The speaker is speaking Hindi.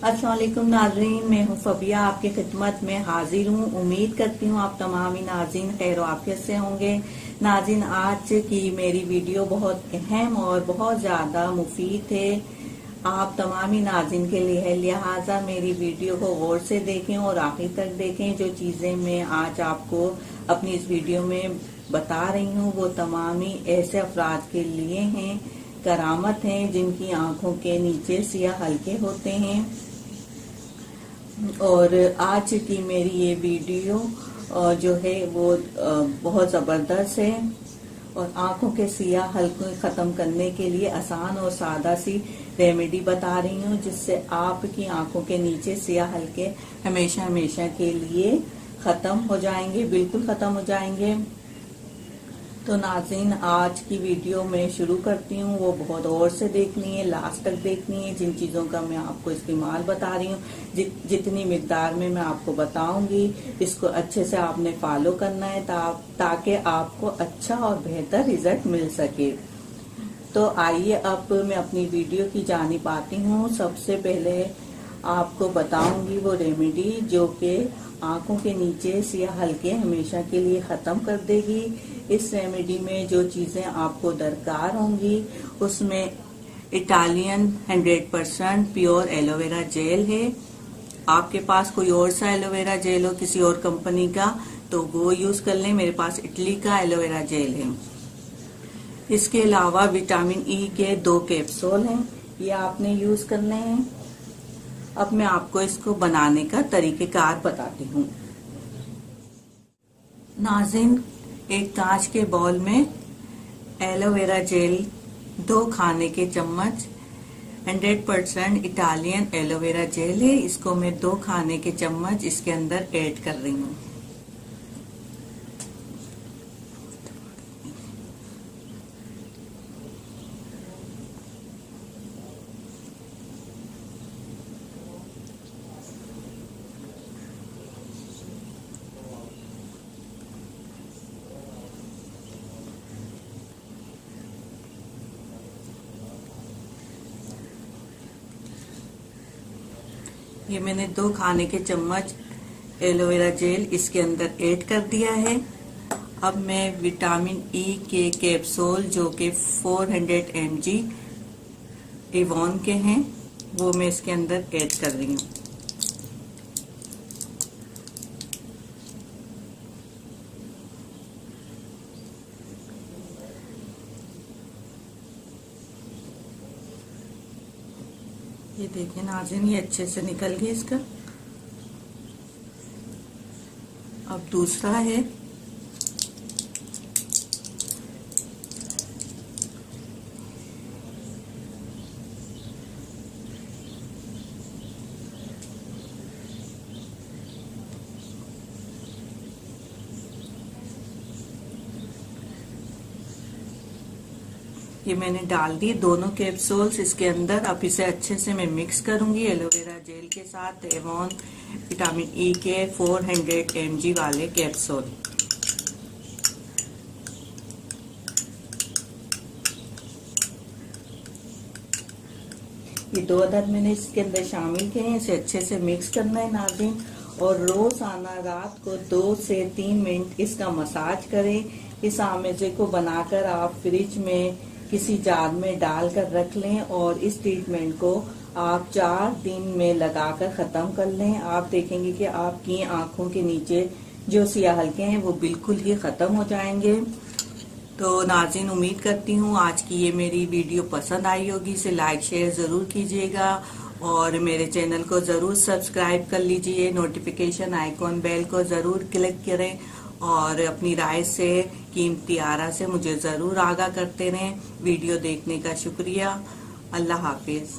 अस्सलाम वालेकुम नाज़रीन, मैं हूँ फबिया, आपकी खिदमत में हाजिर हूँ। उम्मीद करती हूँ आप तमाम ही नाज़रीन खैर आफियत से होंगे। नाज़रीन, आज की मेरी वीडियो बहुत अहम और बहुत ज़्यादा मुफीद है आप तमाम ही नाज़रीन के लिए है, लिहाजा मेरी वीडियो को गौर से देखें और आखिर तक देखें। जो चीज़ें मैं आज आपको अपनी इस वीडियो में बता रही हूँ वो तमाम ही ऐसे अफराद के लिए हैं, करामत हैं, जिनकी आंखों के नीचे सियाह हल्के होते हैं। और आज की मेरी ये वीडियो जो है वो बहुत ज़बरदस्त है और आंखों के सियाह हल्के ख़त्म करने के लिए आसान और सादा सी रेमेडी बता रही हूँ, जिससे आपकी आंखों के नीचे सियाह हल्के हमेशा हमेशा के लिए ख़त्म हो जाएंगे, बिल्कुल ख़त्म हो जाएंगे। तो नाज़रीन, आज की वीडियो मैं शुरू करती हूँ, वो बहुत गौर से देखनी है, लास्ट तक देखनी है। जिन चीज़ों का मैं आपको इस्तेमाल बता रही हूँ, जितनी मिकदार में मैं आपको बताऊंगी, इसको अच्छे से आपने फॉलो करना है ताकि आपको अच्छा और बेहतर रिजल्ट मिल सके। तो आइए अब मैं अपनी वीडियो की जानिब आती हूँ। सबसे पहले आपको बताऊंगी वो रेमेडी जो कि आंखों के नीचे सियाह हल्के हमेशा के लिए ख़त्म कर देगी। इस रेमेडी में जो चीज़ें आपको दरकार होंगी उसमें इटालियन 100% प्योर एलोवेरा जेल है। आपके पास कोई और सा एलोवेरा जेल हो किसी और कंपनी का तो वो यूज़ कर लें। मेरे पास इटली का एलोवेरा जेल है। इसके अलावा विटामिन ई के 2 कैप्सूल हैं, ये आपने यूज़ करने हैं। अब मैं आपको इसको बनाने का तरीक़ेकार बताती हूँ। नाज़रीन, एक कांच के बाउल में एलोवेरा जेल 2 खाने के चम्मच 100% इटालियन एलोवेरा जेल है, इसको मैं 2 खाने के चम्मच इसके अंदर ऐड कर रही हूँ। ये मैंने 2 खाने के चम्मच एलोवेरा जेल इसके अंदर ऐड कर दिया है। अब मैं विटामिन ई के कैप्सूल जो कि 400 mg एवॉन के हैं वो मैं इसके अंदर ऐड कर रही हूँ। ये देखिए नाज़रीन, ये अच्छे से निकल गया इसका। अब दूसरा है ये मैंने डाल दी दोनों कैप्सूल्स इसके अंदर। अब इसे अच्छे से मैं मिक्स करूंगी एलोवेरा जेल के साथ एवॉन विटामिन ई के 400 mg वाले कैप्सूल। ये 2 अदद मैंने इसके अंदर शामिल किए हैं। इसे अच्छे से मिक्स करना है नाज़रीन, और रोजाना रात को 2 से 3 मिनट इसका मसाज करें। इस आमेजे को बनाकर आप फ्रिज में किसी जार में डालकर रख लें और इस ट्रीटमेंट को आप 4 दिन में लगाकर ख़त्म कर लें। आप देखेंगे कि आपकी आंखों के नीचे जो सियाह हल्के हैं वो बिल्कुल ही ख़त्म हो जाएंगे। तो नाज़रीन, उम्मीद करती हूँ आज की ये मेरी वीडियो पसंद आई होगी। इसे लाइक शेयर ज़रूर कीजिएगा और मेरे चैनल को ज़रूर सब्सक्राइब कर लीजिए। नोटिफिकेशन आइकॉन बेल को ज़रूर क्लिक करें और अपनी राय से, कीमती आरा से मुझे ज़रूर आगाह करते रहें। वीडियो देखने का शुक्रिया। अल्लाह हाफिज़।